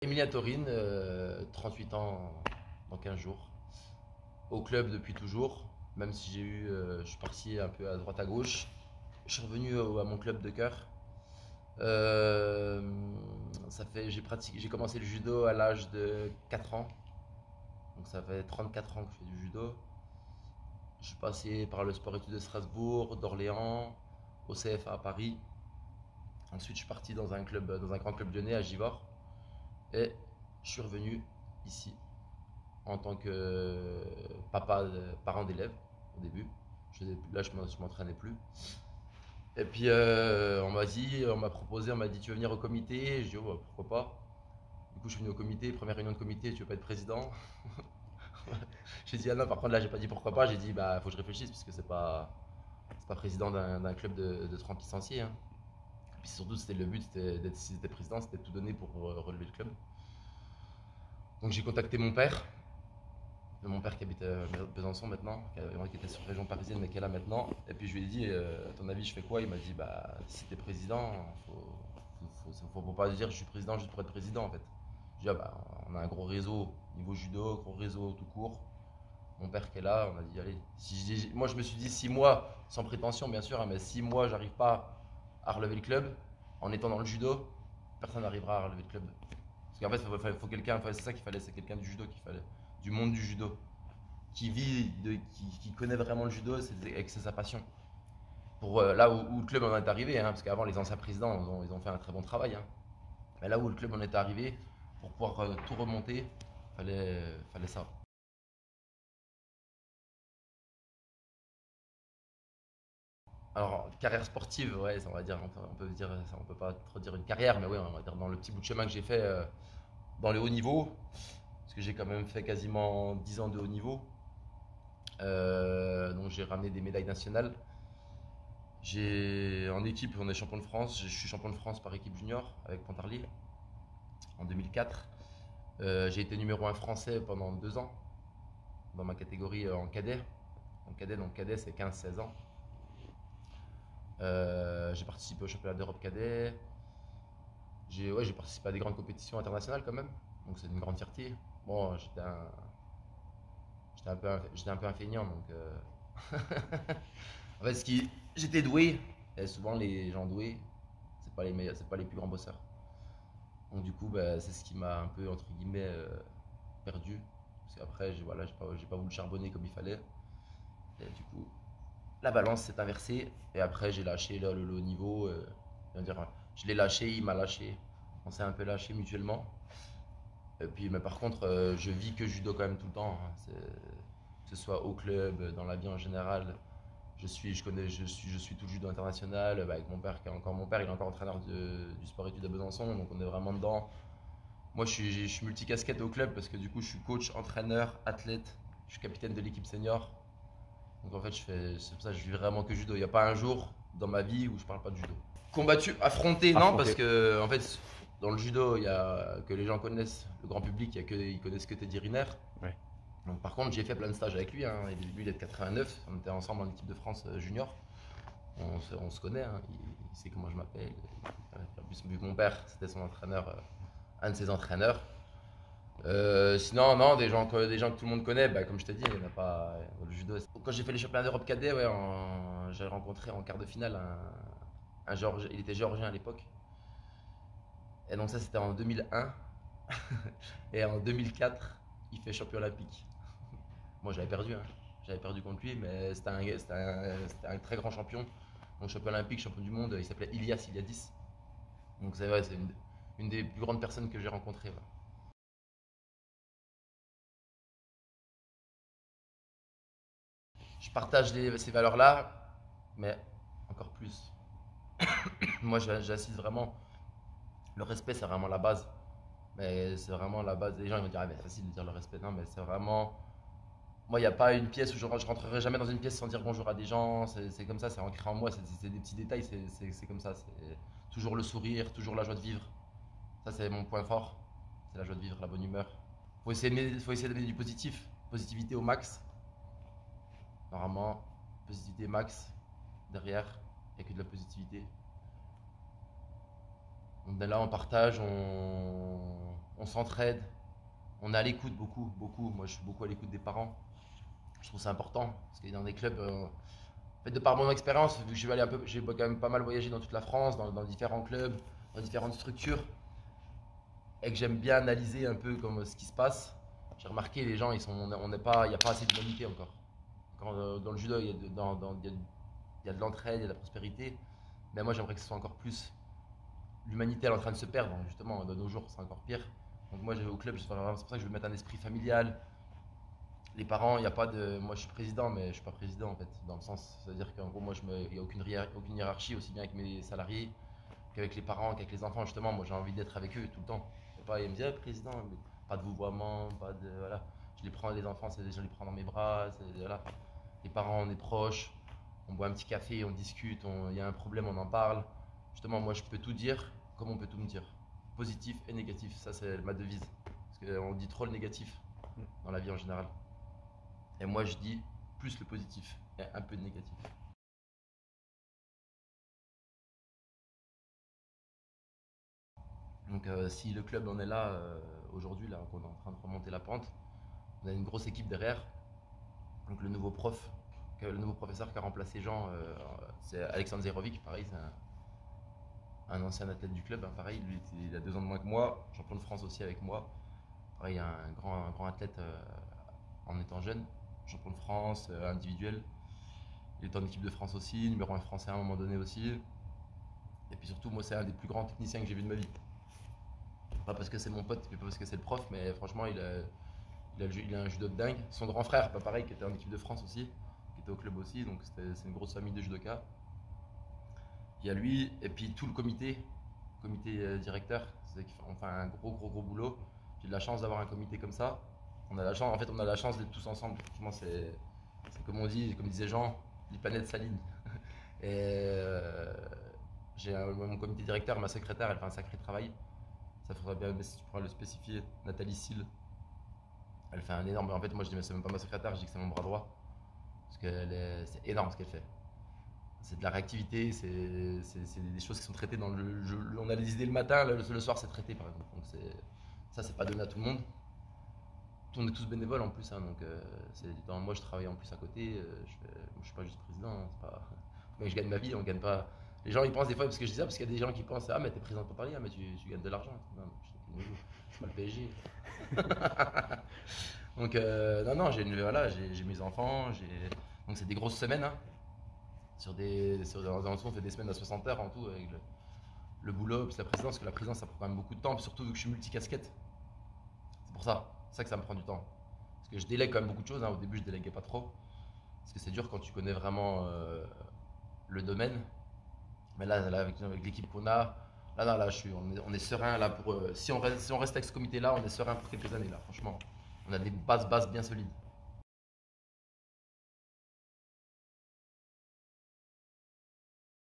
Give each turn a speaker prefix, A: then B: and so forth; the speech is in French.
A: Emilia Torine, 38 ans dans 15 jours. Au club depuis toujours, même si je suis parti un peu à droite à gauche. Je suis revenu à mon club de cœur. Euh, j'ai commencé le judo à l'âge de 4 ans. Donc ça fait 34 ans que je fais du judo. Je suis passé par le sport études de Strasbourg, d'Orléans, au CFA à Paris. Ensuite, je suis parti dans un grand club lyonnais à Givors. Et je suis revenu ici en tant que parent d'élève au début. Là, je m'entraînais plus. Et puis on m'a proposé, on m'a dit tu veux venir au comité. J'ai dit oh, bah, pourquoi pas. Du coup, je suis venu au comité, première réunion de comité, tu veux pas être président. J'ai dit ah non, par contre là, j'ai pas dit pourquoi pas. J'ai dit bah faut que je réfléchisse parce que c'est pas président d'un club de 30 licenciés. Hein. Et puis surtout, c'était le but, si c'était président, c'était de tout donner pour relever le club. Donc j'ai contacté mon père qui habite à Besançon maintenant, qui était sur la région parisienne mais qui est là maintenant. Et puis je lui ai dit, à ton avis, je fais quoi? Il m'a dit, bah si t'es président, faut pas dire je suis président juste pour être président en fait. Je lui ai dit, ah, bah, on a un gros réseau niveau judo, gros réseau tout court. Mon père qui est là, on a dit, allez, moi je me suis dit 6 mois, sans prétention bien sûr, hein, mais 6 mois, j'arrive pas à relever le club en étant dans le judo, personne n'arrivera à relever le club. Parce qu'en fait, faut quelqu'un, c'est ça qu'il fallait, c'est quelqu'un du judo qu'il fallait, du monde du judo, qui connaît vraiment le judo et que c'est sa passion. Pour là où le club en est arrivé, hein, parce qu'avant les anciens présidents, ils ont fait un très bon travail. Hein. Mais là où le club en est arrivé, pour pouvoir tout remonter, fallait ça. Alors, carrière sportive, ouais, on va dire, on peut dire, on peut pas trop dire une carrière, mais ouais, on va dire dans le petit bout de chemin que j'ai fait dans les hauts niveaux, parce que j'ai quand même fait quasiment 10 ans de haut niveau. Donc j'ai ramené des médailles nationales. En équipe, on est champion de France. Je suis champion de France par équipe junior avec Pontarlier en 2004. J'ai été numéro 1 français pendant 2 ans dans ma catégorie en cadet. Donc cadet c'est 15-16 ans. J'ai participé au championnat d'Europe cadet. J'ai participé à des grandes compétitions internationales quand même. Donc c'est une grande fierté. Bon, j'étais un peu un feignant donc. En fait, j'étais doué. Et souvent les gens doués, c'est pas les plus grands bosseurs. Donc du coup, bah, c'est ce qui m'a un peu entre guillemets perdu. Parce qu'après, j'ai pas voulu charbonner comme il fallait. Et du coup, la balance s'est inversée. Et après, j'ai lâché le haut niveau. Dire, je l'ai lâché, il m'a lâché. On s'est un peu lâché mutuellement. Et puis, mais par contre, je vis que judo quand même tout le temps. Hein. Que ce soit au club, dans la vie en général. Je suis tout le judo international bah, avec mon père il est encore entraîneur du sport études à Besançon, donc on est vraiment dedans. Moi, je suis multicasquette au club parce que du coup, je suis coach, entraîneur, athlète, je suis capitaine de l'équipe senior. Donc en fait, c'est pour ça que je vis vraiment que judo. Il n'y a pas un jour dans ma vie où je parle pas de judo. Combattu, affronté, non, parce que en fait, dans le judo, il y a que les gens connaissent, le grand public, ils connaissent que Teddy Riner.
B: Ouais.
A: Donc, par contre, j'ai fait plein de stages avec lui. Hein. Lui, il est de 89. On était ensemble en équipe de France junior. On se connaît. Hein. Il sait comment je m'appelle. En plus, vu que mon père, c'était son entraîneur, un de ses entraîneurs. Sinon, non, des gens que tout le monde connaît, bah, comme je t'ai dit, il n'y en a pas dans le judo. Quand j'ai fait les championnats d'Europe cadet, ouais, j'ai rencontré en quart de finale un Géorgien. Il était géorgien à l'époque. Et donc, ça, c'était en 2001. Et en 2004, il fait champion olympique. Moi, j'avais perdu, hein. J'avais perdu contre lui, mais c'était un très grand champion. Donc, champion olympique, champion du monde, il s'appelait Ilias Iliadis. Donc, c'est une des plus grandes personnes que j'ai rencontrées. Ouais. Je partage ces valeurs-là, mais encore plus. Moi, j'insiste vraiment. Le respect, c'est vraiment la base. Mais c'est vraiment la base. Les gens ils vont dire, ah, mais c'est facile de dire le respect. Non, mais c'est vraiment. Moi, il n'y a pas une pièce où je rentrerai jamais dans une pièce sans dire bonjour à des gens. C'est comme ça, c'est ancré en moi. C'est des petits détails, c'est comme ça. C'est toujours le sourire, toujours la joie de vivre. Ça, c'est mon point fort. C'est la joie de vivre, la bonne humeur. Faut essayer d'amener du positif, positivité au max. Normalement, positivité max. Derrière, il n'y a que de la positivité. On est là, on partage, on s'entraide, on est à l'écoute beaucoup. Moi, je suis beaucoup à l'écoute des parents. Je trouve ça important parce que dans des clubs, en fait, de par mon expérience, vu que j'ai quand même pas mal voyagé dans toute la France, dans différents clubs, dans différentes structures, et que j'aime bien analyser un peu comme ce qui se passe. J'ai remarqué les gens, on n'est pas, il n'y a pas assez d'humanité encore. Dans le judo, il y a de l'entraide, il y a de la prospérité, mais moi j'aimerais que ce soit encore plus. L'humanité elle est en train de se perdre, justement, de nos jours c'est encore pire. Donc moi au club, c'est pour ça que je veux mettre un esprit familial. Les parents, il n'y a pas de. Moi je suis président, mais je ne suis pas président en fait, dans le sens, c'est-à-dire qu'en gros, il n'y a aucune hiérarchie, aussi bien avec mes salariés qu'avec les parents, qu'avec les enfants, justement. Moi j'ai envie d'être avec eux tout le temps. Et pas, ils me disent, ah, président, mais pas de vouvoiement, pas de. Voilà. Je les prends, les enfants, je les prends dans mes bras, voilà. Les parents, on est proches, on boit un petit café, on discute, il y a un problème, on en parle. Justement, moi, je peux tout dire comme on peut tout me dire. Positif et négatif, ça c'est ma devise. Parce qu'on dit trop le négatif dans la vie en général. Et moi, je dis plus le positif et un peu de négatif. Donc, si le club en est là, aujourd'hui, là, qu'on est en train de remonter la pente, on a une grosse équipe derrière. Donc, le nouveau professeur qui a remplacé Jean, c'est Alexandre Zerovic, pareil, c'est un ancien athlète du club, hein, pareil, lui il a 2 ans de moins que moi, champion de France aussi avec moi, pareil un grand athlète en étant jeune, champion de France individuel, il était en équipe de France aussi, numéro 1 français à un moment donné aussi, et puis surtout moi c'est un des plus grands techniciens que j'ai vu de ma vie, pas parce que c'est mon pote, mais pas parce que c'est le prof, mais franchement il a un judo de dingue, son grand frère, pas pareil, qui était en équipe de France aussi, qui était au club aussi, donc c'est une grosse famille de judokas. Il y a lui et puis tout le comité directeur, on fait un gros boulot. J'ai de la chance d'avoir un comité comme ça. On a la chance, en fait, on a la chance d'être tous ensemble. Franchement, c'est comme on dit, comme disait Jean, les planètes s'alignent. Et mon comité directeur, ma secrétaire, elle fait un sacré travail. Ça faudrait bien, si tu pourras le spécifier, Nathalie Sil. Elle fait un énorme. En fait, moi je dis, mais c'est même pas ma secrétaire, je dis que c'est mon bras droit. Parce que c'est énorme ce qu'elle fait. C'est de la réactivité, c'est des choses qui sont traitées dans on a les idées le matin, le soir c'est traité par exemple. Donc ça c'est pas donné à tout le monde. On est tous bénévoles en plus, hein, donc moi je travaille en plus à côté, je suis pas juste président, hein, c'est pas, mais je gagne ma vie, on gagne pas. Les gens ils pensent des fois, parce que je dis ça, parce qu'il y a des gens qui pensent, ah mais t'es président pour Paris, ah, mais tu gagnes de l'argent. Non, je suis pas le PSG. Donc non, j'ai mes enfants, donc c'est des grosses semaines, hein. On fait des semaines à 60 heures en tout avec le boulot, puis la présidence, parce que la présidence ça prend quand même beaucoup de temps, puis surtout vu que je suis multicasquette. C'est pour ça, c'est ça que ça me prend du temps. Parce que je délègue quand même beaucoup de choses, hein. Au début je déléguais pas trop, parce que c'est dur quand tu connais vraiment le domaine. Mais là avec l'équipe qu'on a, là on est serein là pour si on reste avec ce comité là, on est serein pour quelques années là, franchement. On a des bases bien solides.